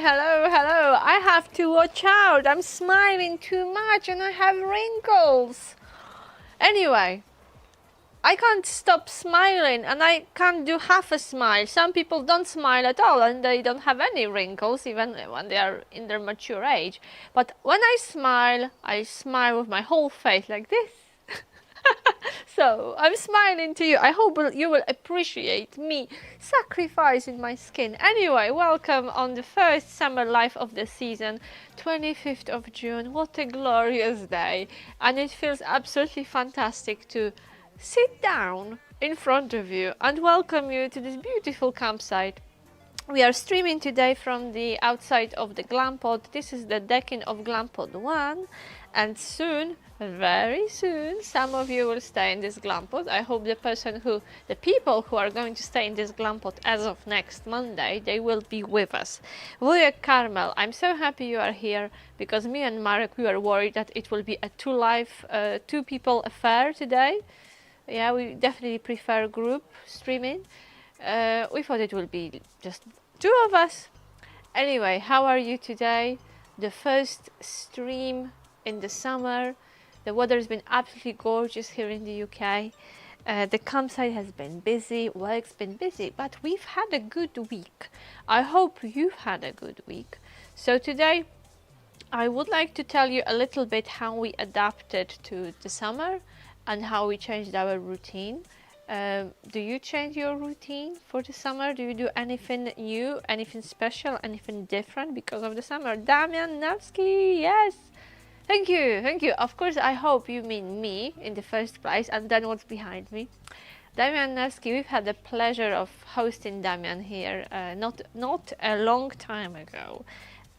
hello, hello. I have to watch out. I'm smiling too much and I have wrinkles. Anyway, I can't stop smiling and I can't do half a smile. Some people don't smile at all and they don't have any wrinkles even when they are in their mature age. But when I smile with my whole face like this. So I'm smiling to you. I hope you will appreciate me sacrificing my skin. Anyway, welcome on the first summer live of the season, 25th of June. What a glorious day. And it feels absolutely fantastic to sit down in front of you and welcome you to this beautiful campsite. We are streaming today from the outside of the Glampod. This is the decking of Glampod 1 and soon, very soon, some of you will stay in this Glampod. I hope the people who are going to stay in this Glampod as of next Monday, they will be with us. Wujek Carmel, I'm so happy you are here because me and Marek, we were worried that it will be a two people affair today. Yeah, we definitely prefer group streaming. We thought it would be just two of us. Anyway, how are you today? The first stream in the summer. The weather has been absolutely gorgeous here in the UK. The campsite has been busy, work's been busy, but we've had a good week. I hope you've had a good week. So today I would like to tell you a little bit how we adapted to the summer and how we changed our routine. Do you change your routine for the summer? Do you do anything new, anything special, anything different because of the summer? Damian Nawski, yes. Thank you, thank you. Of course, I hope you mean me in the first place and then what's behind me. Damian Nawski, we've had the pleasure of hosting Damian here not a long time ago.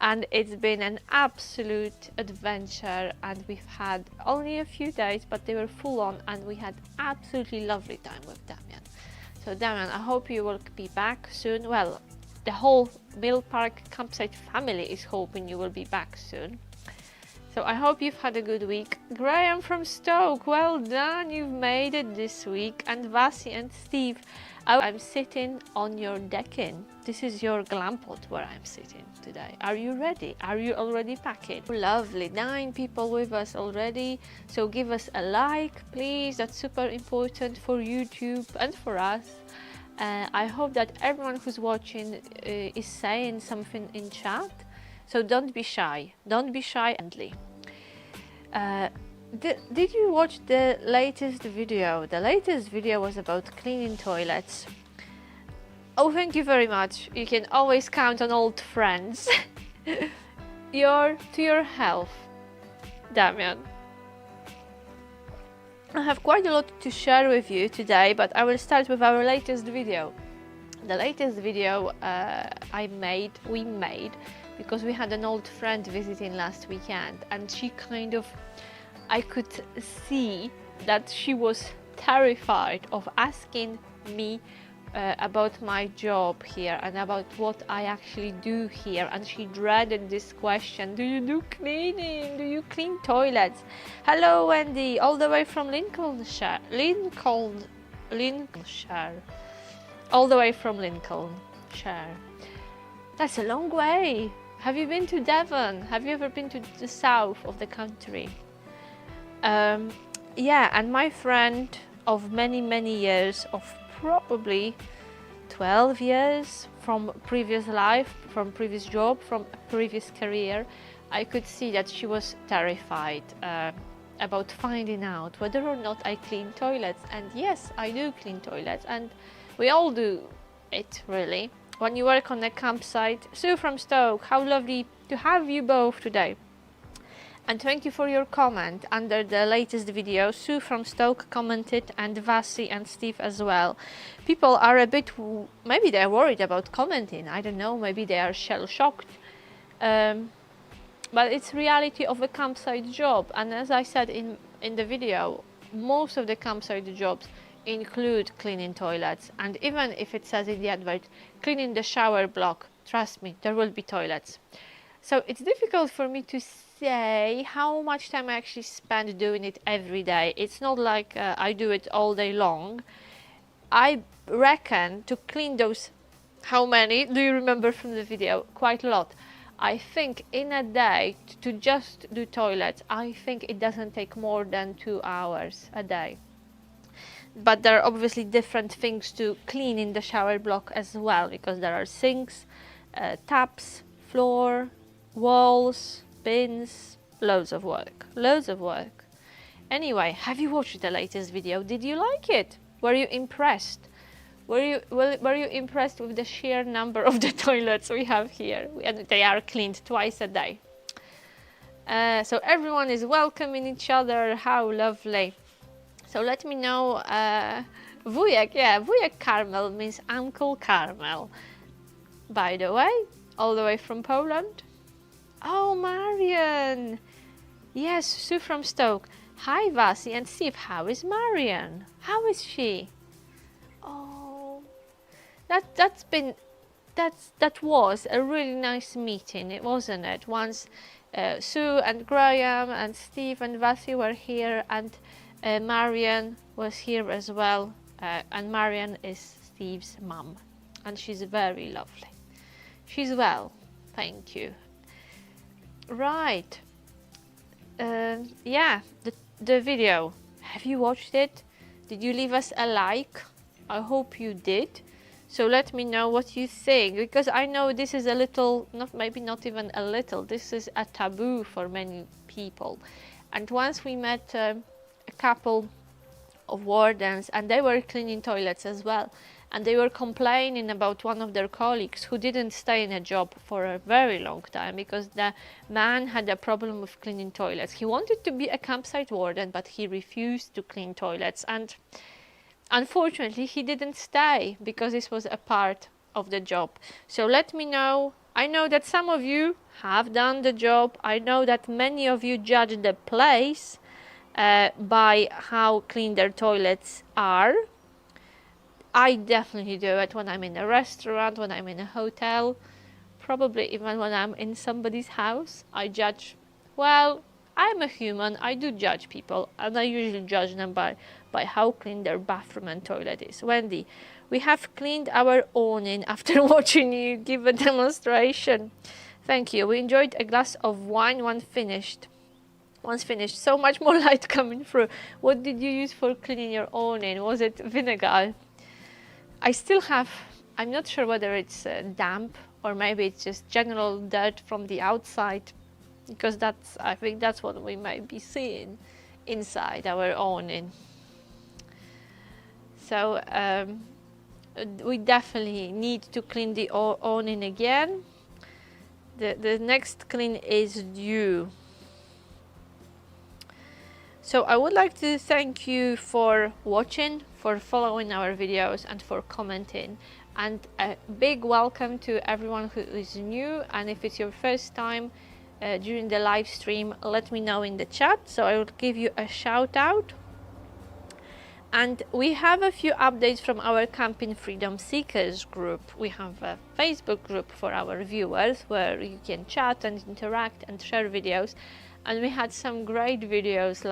And it's been an absolute adventure and we've had only a few days, but they were full on and we had absolutely lovely time with Damian. So Damian, I hope you will be back soon. Well, the whole Mill Park campsite family is hoping you will be back soon. So I hope you've had a good week. Graham from Stoke, well done, you've made it this week. And Vasi and Steve, I'm sitting on your decking. This is your Glampod where I'm sitting today. Are you ready? Are you already packing? Lovely, 9 people with us already. So give us a like, please. That's super important for YouTube and for us. I hope that everyone who's watching is saying something in chat. So don't be shy. Don't be shy, Andy. Did you watch the latest video? The latest video was about cleaning toilets. Oh, thank you very much. You can always count on old friends. To your health, Damian. I have quite a lot to share with you today, but I will start with our latest video. The latest video we made because we had an old friend visiting last weekend and she I could see that she was terrified of asking me about my job here and about what I actually do here, and she dreaded this question: do you do cleaning? Do you clean toilets? Hello Wendy, all the way from Lincolnshire. All the way from Lincolnshire. That's a long way. Have you been to Devon? Have you ever been to the south of the country? Yeah, and my friend of many years, of probably 12 years from previous life, from previous job, from previous career, I could see that she was terrified about finding out whether or not I clean toilets. And yes, I do clean toilets, and we all do it really. When you work on a campsite. Sue from Stoke, how lovely to have you both today. And thank you for your comment under the latest video. Sue from Stoke commented, and Vasi and Steve as well. People are a bit, maybe they're worried about commenting. I don't know, maybe they are shell-shocked. But it's reality of a campsite job. And as I said in the video, most of the campsite jobs include cleaning toilets, and even if it says in the advert cleaning the shower block, trust me, there will be toilets. So it's difficult for me to say how much time I actually spend doing it every day. It's not like I do it all day long. I reckon to clean those, how many do you remember from the video? Quite a lot. I think in a day to just do toilets, I think it doesn't take more than 2 hours a day. But there are obviously different things to clean in the shower block as well, because there are sinks, taps, floor, walls, bins, loads of work, loads of work. Anyway, have you watched the latest video? Did you like it? Were you impressed? Were you impressed with the sheer number of the toilets we have here? And they are cleaned twice a day. So everyone is welcoming each other. How lovely. So let me know. Wujek, yeah, Wujek Carmel means Uncle Carmel. By the way, all the way from Poland. Oh, Marian. Yes, Sue from Stoke. Hi, Vasi and Steve. How is Marian? How is she? Oh, that was a really nice meeting, wasn't it? Once Sue and Graham and Steve and Vasi were here, and Marian was here as well. And Marian is Steve's mum, and she's very lovely. She's well, thank you. Right. Yeah, the video. Have you watched it? Did you leave us a like? I hope you did. So let me know what you think, because I know this is a little, maybe not even a little, this is a taboo for many people. And once we met a couple of wardens, and they were cleaning toilets as well, and they were complaining about one of their colleagues who didn't stay in a job for a very long time because the man had a problem with cleaning toilets. He wanted to be a campsite warden, but he refused to clean toilets, and unfortunately he didn't stay because this was a part of the job. So let me know. I know that some of you have done the job. I know that many of you judge the place by how clean their toilets are. I definitely do it when I'm in a restaurant, when I'm in a hotel, probably even when I'm in somebody's house. I judge, well, I'm a human, I do judge people, and I usually judge them by how clean their bathroom and toilet is. Wendy, we have cleaned our awning after watching you give a demonstration. Thank you. We enjoyed a glass of wine once finished. So much more light coming through. What did you use for cleaning your awning? Was it vinegar? I still have, I'm not sure whether it's damp or maybe it's just general dirt from the outside, because I think that's what we might be seeing inside our awning. So we definitely need to clean the awning again. The next clean is due. So I would like to thank you for watching, for following our videos, and for commenting. And a big welcome to everyone who is new. And if it's your first time during the live stream, let me know in the chat, so I will give you a shout out. And we have a few updates from our Camping Freedom Seekers group. We have a Facebook group for our viewers where you can chat and interact and share videos. And we had some great videos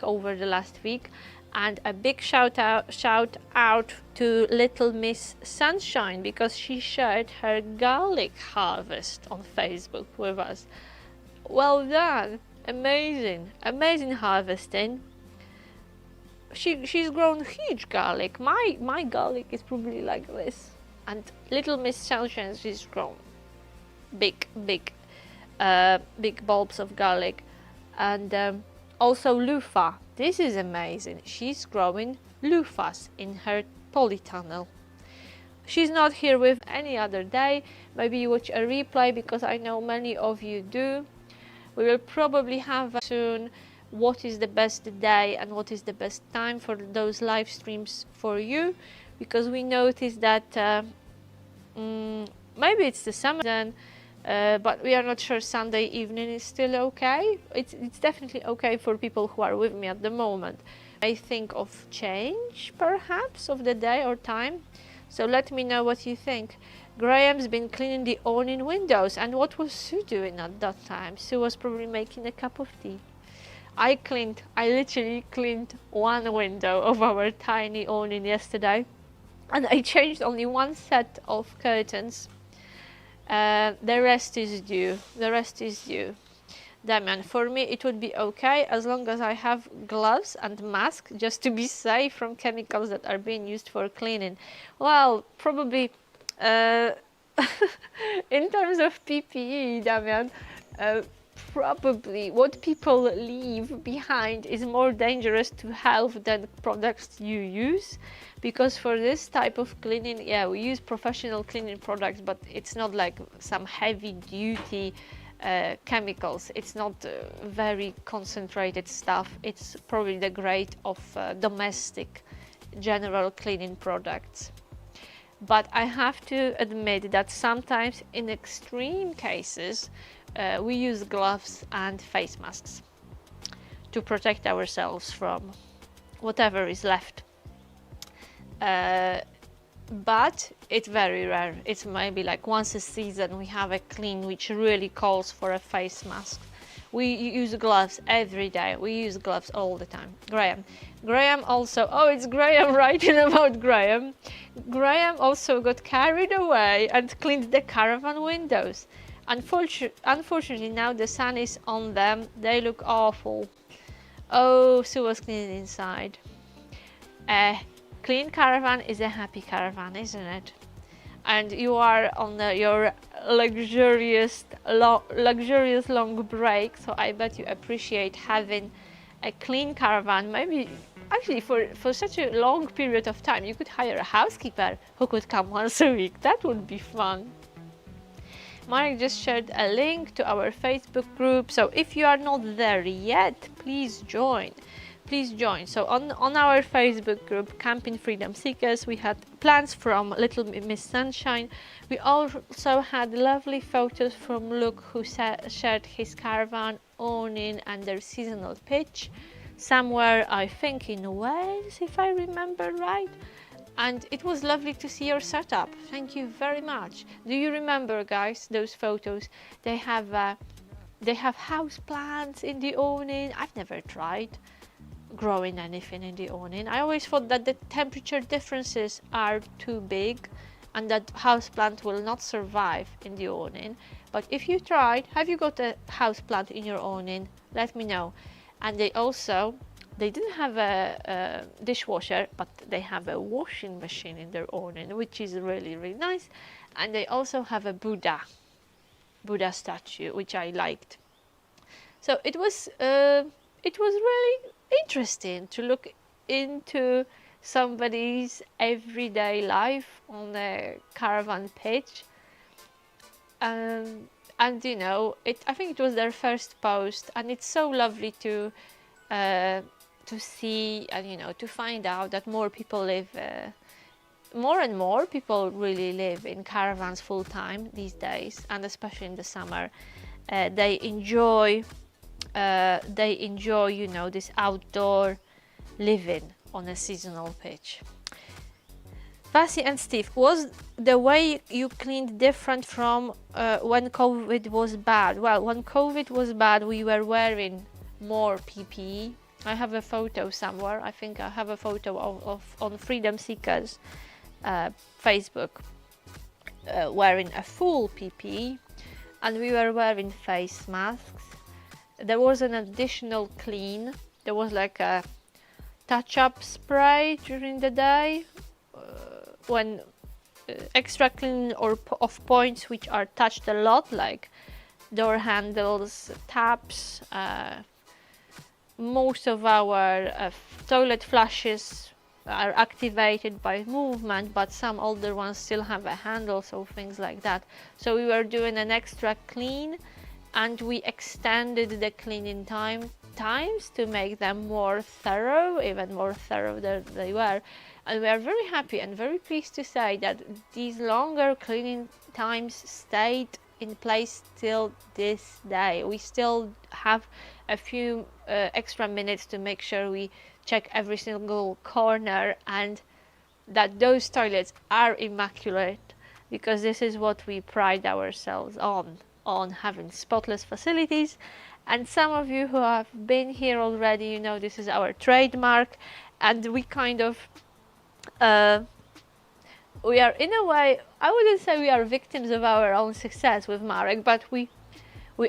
over the last week. And a big shout out to Little Miss Sunshine, because she shared her garlic harvest on Facebook with us. Well done. Amazing harvesting. She's grown huge garlic. My garlic is probably like this, and Little Miss Sunshine, she's grown big bulbs of garlic. And also loofah. This is amazing. She's growing loofahs in her polytunnel. She's not here with any other day. Maybe you watch a replay, because I know many of you do. We will probably have soon what is the best day and what is the best time for those live streams for you, because we noticed that maybe it's the summer then, but we are not sure Sunday evening is still okay. It's definitely okay for people who are with me at the moment. I think of change perhaps of the day or time, so let me know what you think. Graham's been cleaning the awning windows, and what was Sue doing at that time? Sue was probably making a cup of tea. I literally cleaned one window of our tiny awning yesterday, and I changed only one set of curtains. The rest is due. The rest is due. Damian, for me it would be okay as long as I have gloves and mask just to be safe from chemicals that are being used for cleaning. Well, probably in terms of PPE, Damian, probably what people leave behind is more dangerous to health than products you use, because for this type of cleaning, yeah, we use professional cleaning products, but it's not like some heavy duty chemicals. It's not very concentrated stuff. It's probably the grade of domestic general cleaning products. But I have to admit that sometimes in extreme cases we use gloves and face masks to protect ourselves from whatever is left. But it's very rare. It's maybe like once a season we have a clean which really calls for a face mask. We use gloves every day. We use gloves all the time. Graham also, oh, it's Graham writing about Graham. Graham also got carried away and cleaned the caravan windows. Unfortunately, now the sun is on them. They look awful. Oh, Sue was cleaning inside. Clean caravan is a happy caravan, isn't it? And you are on your luxurious long break, so I bet you appreciate having a clean caravan. Maybe actually for such a long period of time you could hire a housekeeper who could come once a week. That would be fun. Marek just shared a link to our Facebook group, so if you are not there yet, please join. Please join. So on our Facebook group, Camping Freedom Seekers, we had plants from Little Miss Sunshine. We also had lovely photos from Luke, who shared his caravan, awning and their seasonal pitch. Somewhere, I think in Wales, if I remember right. And it was lovely to see your setup. Thank you very much. Do you remember, guys, those photos? They have house plants in the awning. I've never tried growing anything in the awning. I always thought that the temperature differences are too big and that houseplant will not survive in the awning. But if you tried, have you got a houseplant in your awning? Let me know. And they didn't have a dishwasher, but they have a washing machine in their awning, which is really, really nice. And they also have a Buddha statue, which I liked. So it was really interesting to look into somebody's everyday life on a caravan pitch, and you know, I think it was their first post, and it's so lovely to see and, you know, to find out that more people live, more and more people really live in caravans full time these days, and especially in the summer. They enjoy, you know, this outdoor living on a seasonal pitch. Vassi and Steve, was the way you cleaned different from when COVID was bad? Well, when COVID was bad, we were wearing more PPE. I have a photo somewhere. I think I have a photo of on Freedom Seekers Facebook wearing a full PPE, and we were wearing face masks. There was an additional clean. There was like a touch-up spray during the day when extra clean or of points which are touched a lot, like door handles, taps. Most of our toilet flushes are activated by movement, but some older ones still have a handle, so things like that. So we were doing an extra clean, and we extended the cleaning times to make them more thorough, even more thorough than they were. And we are very happy and very pleased to say that these longer cleaning times stayed in place till this day. We still have a few extra minutes to make sure we check every single corner and that those toilets are immaculate, because this is what we pride ourselves on having spotless facilities. And some of you who have been here already, you know, this is our trademark, and we kind of we are, in a way, I wouldn't say we are victims of our own success with Marek, but we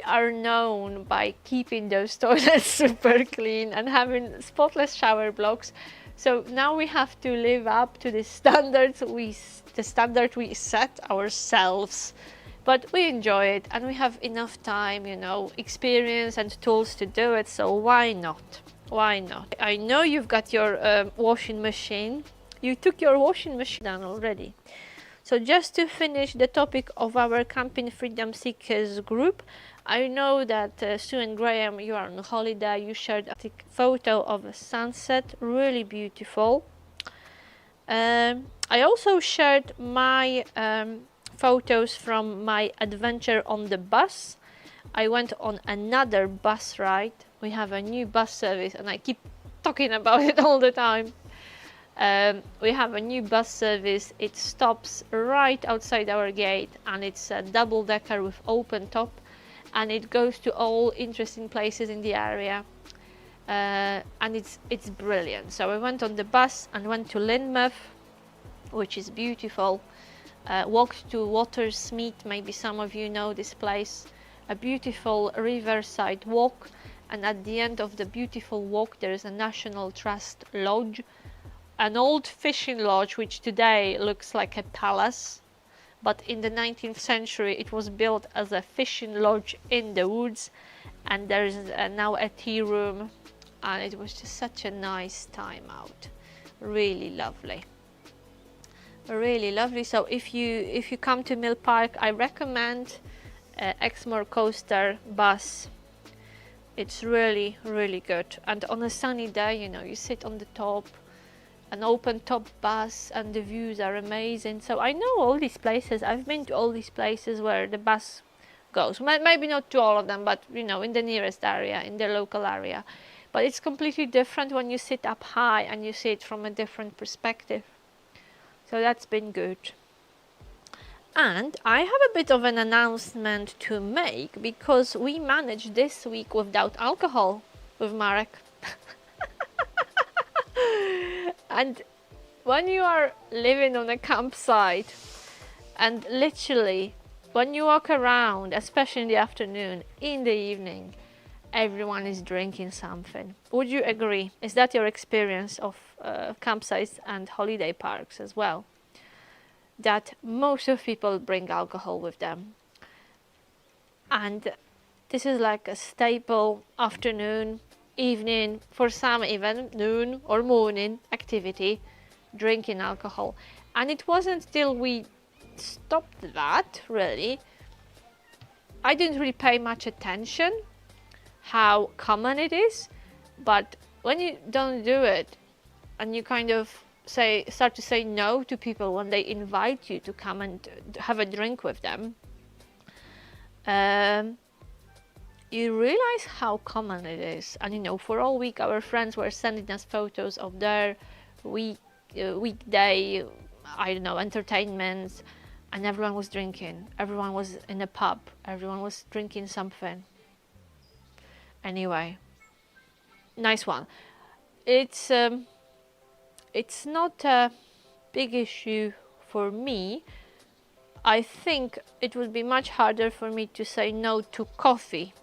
are known by keeping those toilets super clean and having spotless shower blocks. So now we have to live up to the standard we set ourselves. But we enjoy it, and we have enough time, you know, experience and tools to do it, so why not? Why not? I know you've got your washing machine. You took your washing machine down already. So just to finish the topic of our Camping Freedom Seekers group, I know that Sue and Graham, you are on holiday. You shared a photo of a sunset, really beautiful. I also shared my photos from my adventure on the bus. I went on another bus ride. We have a new bus service, and I keep talking about it all the time. We have a new bus service. It stops right outside our gate, and it's a double-decker with open top, and it goes to all interesting places in the area, and it's brilliant. So I went on the bus and went to Lynmouth, which is beautiful. Walked to Watersmeet, maybe some of you know this place, a beautiful riverside walk, and at the end of the beautiful walk there is a National Trust lodge, an old fishing lodge which today looks like a palace, but in the 19th century it was built as a fishing lodge in the woods, and there's now a tea room, and it was just such a nice time out. Really lovely. Really lovely. So if you come to Mill Park, I recommend Exmoor Coaster bus. It's really good, and on a sunny day, you know, you sit on the top, an open top bus, and the views are amazing. So I know all these places. I've been to all these places where the bus goes. Maybe not to all of them, but you know, in the nearest area, in the local area. But it's completely different when you sit up high and you see it from a different perspective. So that's been good. And I have a bit of an announcement to make, because we managed this week without alcohol with Marek. And when you are living on a campsite, and literally when you walk around, especially in the afternoon, in the evening, everyone is drinking something. Would you agree? Is that your experience of campsites and holiday parks as well? That most of people bring alcohol with them, and this is like a staple afternoon, evening, for some even noon or morning activity, drinking alcohol. And it wasn't till we stopped that, really, I didn't really pay much attention how common it is. But when you don't do it, and you kind of start to say no to people when they invite you to come and have a drink with them, you realize how common it is. And you know, for all week our friends were sending us photos of their weekday, I don't know, entertainments, and everyone was drinking. Everyone was in a pub. Everyone was drinking something. Anyway, nice one. It's not a big issue for me. I think it would be much harder for me to say no to coffee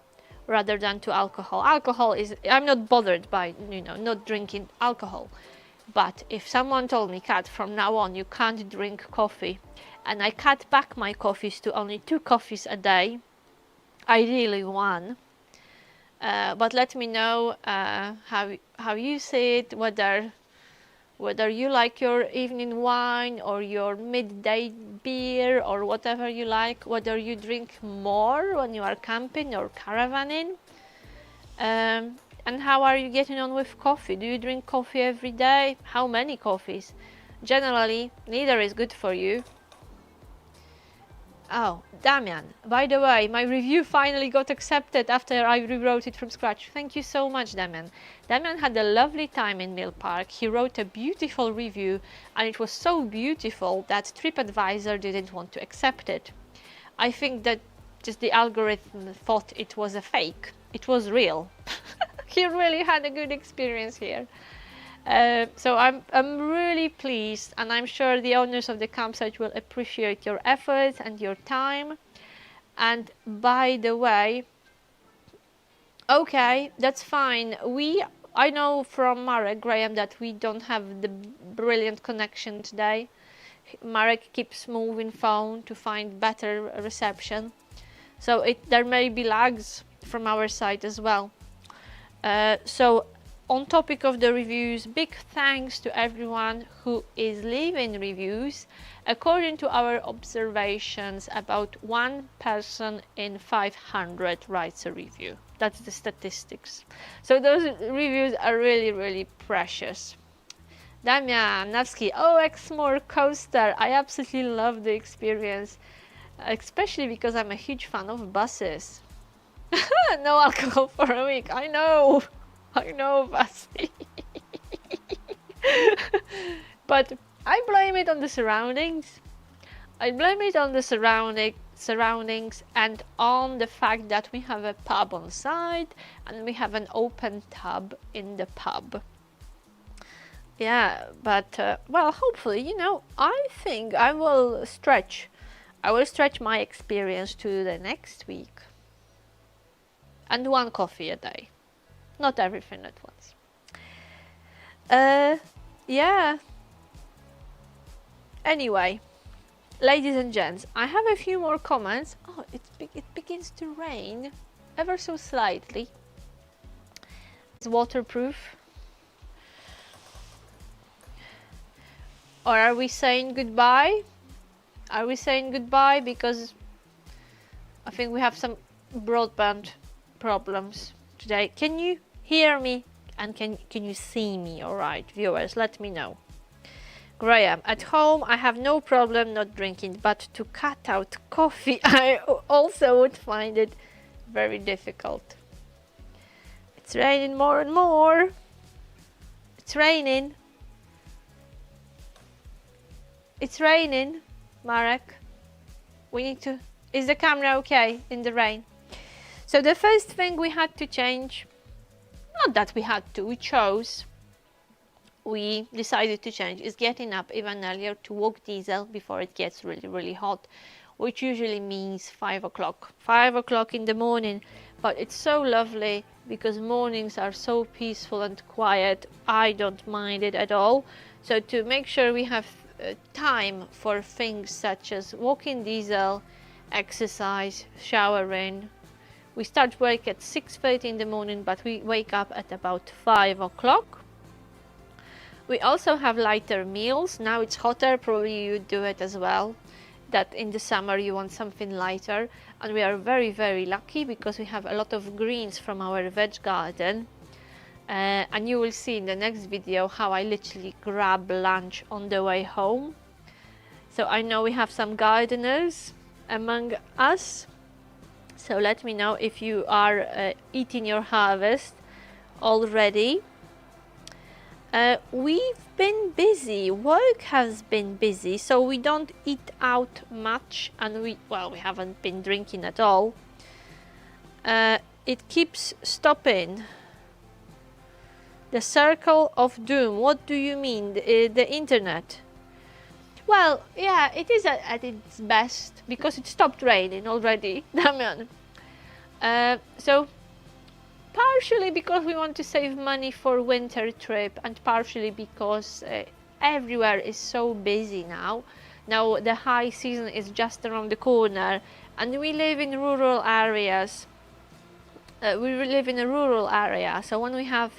rather than to alcohol. Alcohol is, I'm not bothered by, you know, not drinking alcohol. But if someone told me, Kat, from now on you can't drink coffee, and I cut back my coffees to only 2 coffees a day, ideally 1. But let me know how you see it, whether you like your evening wine or your midday beer or whatever you like, whether you drink more when you are camping or caravanning, and how are you getting on with coffee? Do you drink coffee every day? How many coffees? Generally, neither is good for you. Oh, Damian, by the way, my review finally got accepted after I rewrote it from scratch. Thank you so much, Damian. Damian had a lovely time in Mill Park. He wrote a beautiful review, and it was so beautiful that TripAdvisor didn't want to accept it. I think that just the algorithm thought it was a fake. It was real. He really had a good experience here. So I'm really pleased, and I'm sure the owners of the campsite will appreciate your efforts and your time. And by the way, okay, that's fine. I know from Marek Graham that we don't have the brilliant connection today. Marek keeps moving phone to find better reception, so there may be lags from our side as well. So on topic of the reviews, big thanks to everyone who is leaving reviews. According to our observations, about 1 person in 500 writes a review. That's the statistics. So those reviews are really, really precious. Damian Nawski, oh, Exmoor coaster. I absolutely love the experience, especially because I'm a huge fan of buses. No alcohol for a week. I know, Basti. But I blame it on the surroundings. I blame it on the surroundings and on the fact that we have a pub on site and we have an open tub in the pub. Yeah, but well, hopefully, you know, I think I will stretch my experience to the next week. And 1 coffee a day, not everything at once. Yeah. Anyway, ladies and gents, I have a few more comments. Oh, it begins to rain ever so slightly. It's waterproof. Or are we saying goodbye? Are we saying goodbye? Because I think we have some broadband problems today. Can you hear me? And can you see me? All right, viewers, let me know. Graham, at home I have no problem not drinking, but to cut out coffee I also would find it very difficult. It's raining more and more. It's raining. It's raining, Marek. We need to... Is the camera okay in the rain? So the first thing we had to change, not that we had to, we decided to change, is getting up even earlier to walk diesel before it gets really, really hot, which usually means 5 o'clock. 5 o'clock in the morning, but it's so lovely because mornings are so peaceful and quiet. I don't mind it at all. So to make sure we have time for things such as walking diesel, exercise, showering. We start work at 6:30 in the morning, but we wake up at about 5 o'clock. We also have lighter meals. Now it's hotter, probably you do it as well, that in the summer you want something lighter. And we are very, very lucky because we have a lot of greens from our veg garden. And you will see in the next video how I literally grab lunch on the way home. So I know we have some gardeners among us. So let me know if you are eating your harvest already. We've been busy, work has been busy, so we don't eat out much, and we haven't been drinking at all. It keeps stopping. The circle of doom, what do you mean? The internet? Well, yeah, it is at its best because it stopped raining already, Damian. So partially because we want to save money for winter trip, and partially because everywhere is so busy now. Now the high season is just around the corner, and we live in rural areas. We live in a rural area, so when we have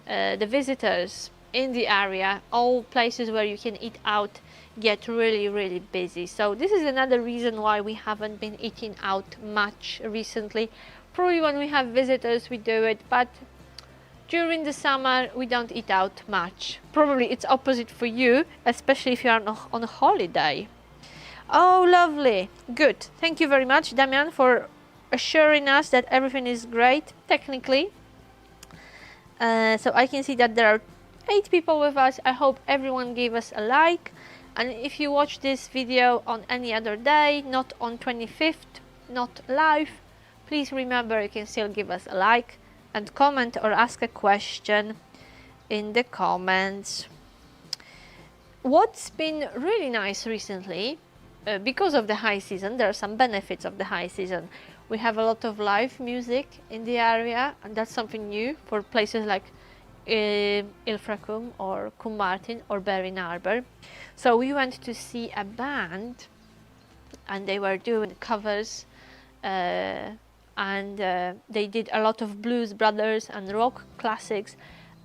the visitors in the area, all places where you can eat out get really, really busy. So this is another reason why we haven't been eating out much recently. Probably when we have visitors we do it, but during the summer we don't eat out much. Probably it's opposite for you, especially if you are on a holiday. Oh, lovely. Good. Thank you very much, Damian, for assuring us that everything is great technically. So I can see that there are 8 people with us. I hope everyone gave us a like. And if you watch this video on any other day, not on 25th, not live, please remember you can still give us a like and comment or ask a question. in the comments. What's been really nice recently, because of the high season, there are some benefits of the high season. We have a lot of live music in the area, and that's something new for places like Ilfracombe or Combe Martin or Berrin Arbour. So we went to see a band, and they were doing covers, and they did a lot of blues brothers and rock classics,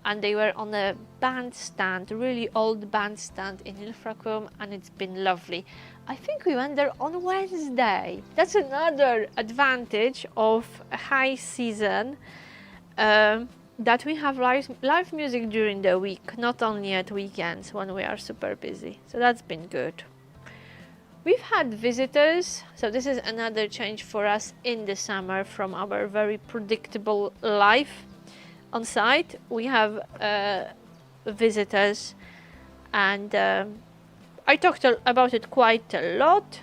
and they were on a bandstand, really old bandstand in Ilfracombe, and it's been lovely. I think we went there on Wednesday. That's another advantage of a high season, that we have live music during the week, not only at weekends when we are super busy. So that's been good. We've had visitors, so this is another change for us in the summer from our very predictable life on site. We have visitors, and I talked about it quite a lot.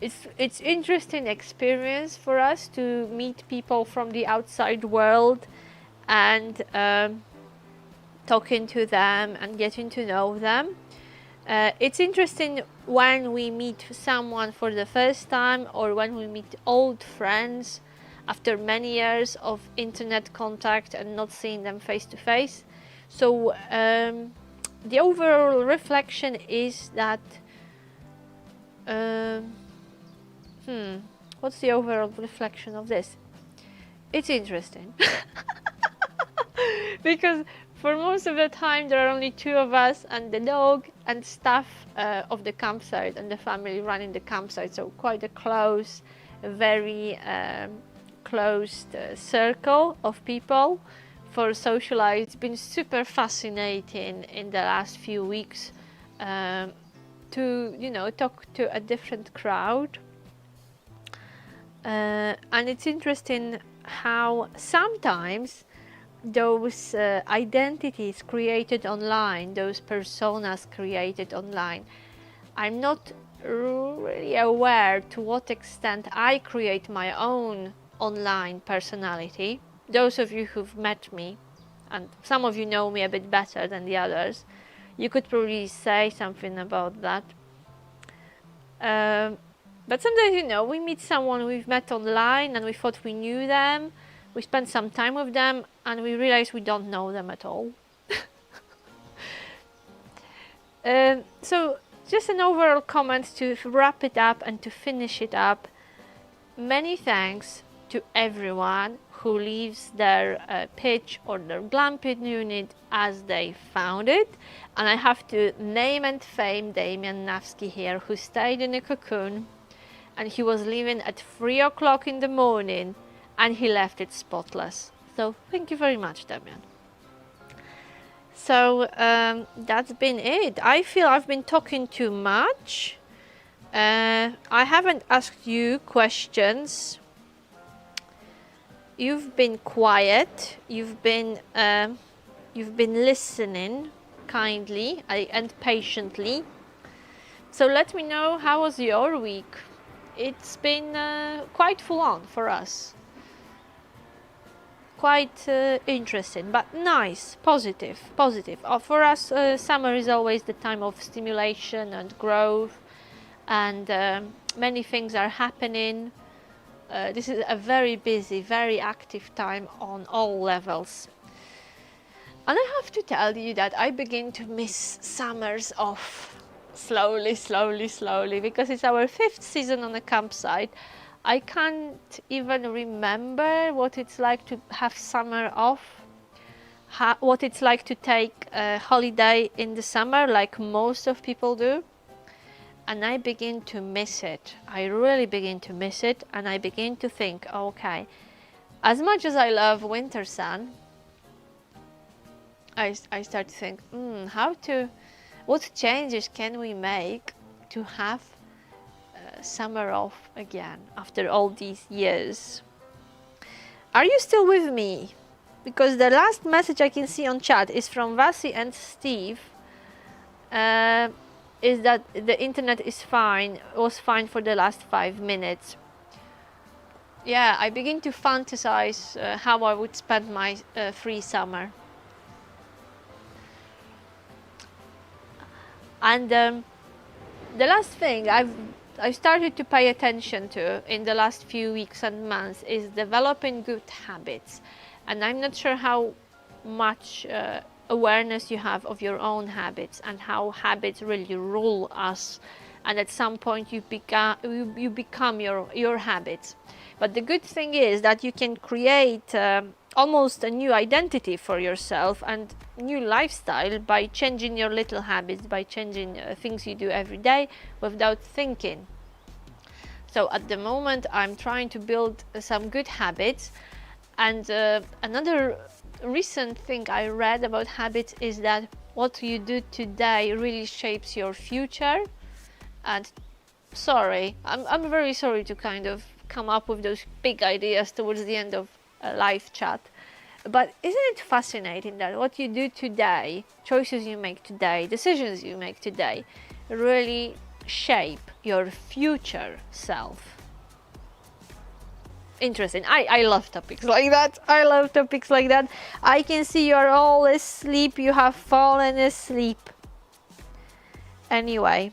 It's interesting experience for us to meet people from the outside world, and talking to them and getting to know them. It's interesting when we meet someone for the first time, or when we meet old friends after many years of internet contact and not seeing them face to face. So the overall reflection is that what's the overall reflection of this? It's interesting. Because for most of the time there are only two of us and the dog and staff of the campsite and the family running the campsite, so quite a close, very closed circle of people for socialize. It's been super fascinating in the last few weeks to, you know, talk to a different crowd, and it's interesting how sometimes those identities created online, those personas created online, I'm not really aware to what extent I create my own online personality. Those of you who've met me, and some of you know me a bit better than the others, you could probably say something about that. But sometimes, you know, we meet someone we've met online and we thought we knew them, we spend some time with them, and we realize we don't know them at all. So just an overall comment to wrap it up and to finish it up. Many thanks to everyone who leaves their pitch or their glamping unit as they found it. And I have to name and fame Damian Nafsky here, who stayed in a cocoon, and he was leaving at 3 o'clock in the morning, and he left it spotless. So thank you very much, Damian. So that's been it. I feel I've been talking too much. I haven't asked you questions. You've been quiet. You've been listening kindly and patiently. So let me know, how was your week? It's been quite full on for us. Quite interesting, but nice, positive. For us, summer is always the time of stimulation and growth, and many things are happening. This is a very busy, very active time on all levels. And I have to tell you that I begin to miss summers off slowly, because it's our 5th season on a campsite. I can't even remember what it's like to have summer off, what it's like to take a holiday in the summer like most of people do. And I begin to miss it. I really begin to miss it, and I begin to think, okay, as much as I love winter sun, I start to think, what changes can we make to have summer off again after all these years? Are you still with me? Because the last message I can see on chat is from Vasi and Steve, is that the internet is fine, was fine for the last 5 minutes. Yeah, I begin to fantasize how I would spend my free summer. And the last thing I've started to pay attention to in the last few weeks and months is developing good habits. And I'm not sure how much awareness you have of your own habits and how habits really rule us, and at some point you become your habits. But the good thing is that you can create almost a new identity for yourself and new lifestyle by changing your little habits, by changing things you do every day without thinking. So at the moment I'm trying to build some good habits. And another recent thing I read about habits is that what you do today really shapes your future. And sorry, I'm very sorry to kind of come up with those big ideas towards the end of a live chat, but isn't it fascinating that what you do today, choices you make today, decisions you make today, really shape your future self? Interesting. I love topics like that. I love topics like that. I can see you're all asleep. You have fallen asleep. Anyway,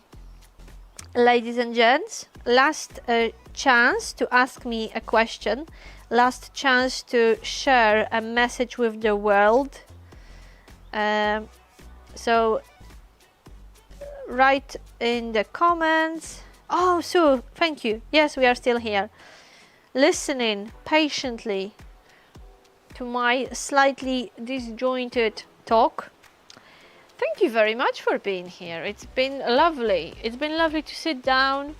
ladies and gents, last chance to ask me a question. Last chance to share a message with the world. So write in the comments. Oh, Sue, thank you. Yes, we are still here, listening patiently to my slightly disjointed talk. Thank you very much for being here. It's been lovely. It's been lovely to sit down,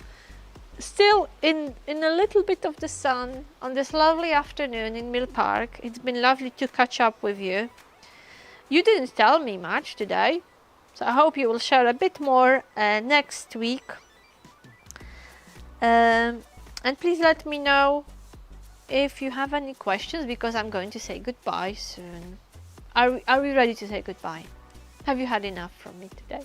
still in a little bit of the sun on this lovely afternoon in Mill Park. It's been lovely to catch up with you. You didn't tell me much today, so I hope you will share a bit more next week. And please let me know if you have any questions, because I'm going to say goodbye soon. Are we ready to say goodbye? Have you had enough from me today?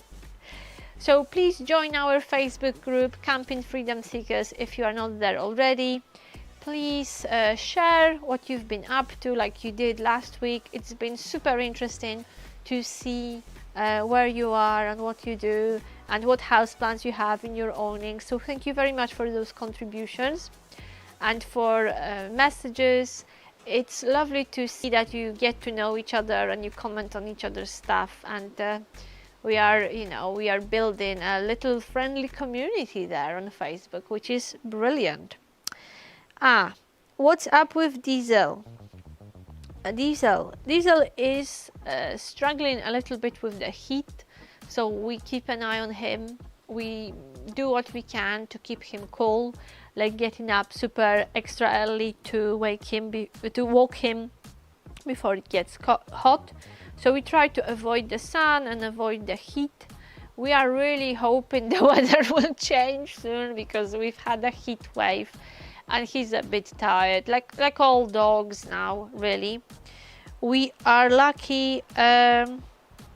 So please join our Facebook group, Camping Freedom Seekers, if you are not there already. Please share what you've been up to, like you did last week. It's been super interesting to see where you are and what you do and what houseplants you have in your owning. So thank you very much for those contributions and for messages. It's lovely to see that you get to know each other and you comment on each other's stuff, and we are building a little friendly community there on Facebook, which is brilliant. What's up with Diesel? Diesel is struggling a little bit with the heat, so we keep an eye on him. We do what we can to keep him cool, like getting up super extra early to walk him before it gets hot. So we try to avoid the sun and avoid the heat. We are really hoping the weather will change soon, because we've had a heat wave and he's a bit tired, like all dogs now, really. We are lucky.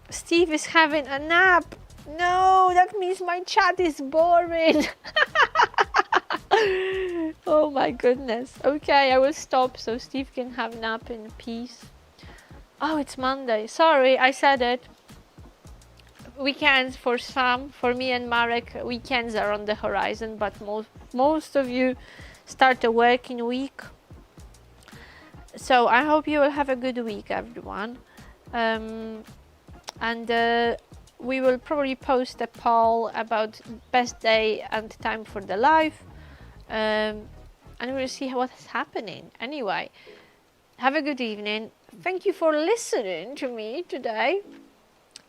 Steve is having a nap. No, that means my chat is boring. Oh my goodness. Okay, I will stop so Steve can have a nap in peace. Oh, it's Monday. Sorry, I said it. Weekends for some, for me and Marek, weekends are on the horizon, but most of you start a working week. So I hope you will have a good week, everyone. And we will probably post a poll about best day and time for the live, and we'll see what's happening. Anyway, have a good evening. Thank you for listening to me today,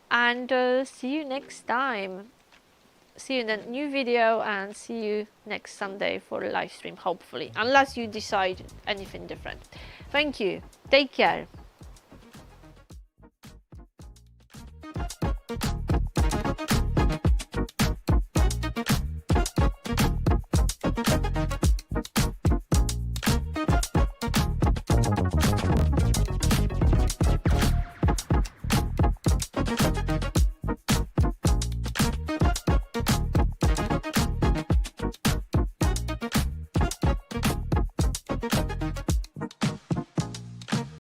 and see you next time. See you in the new video, and see you next Sunday for a live stream, hopefully, unless you decide anything different. Thank you. Take care.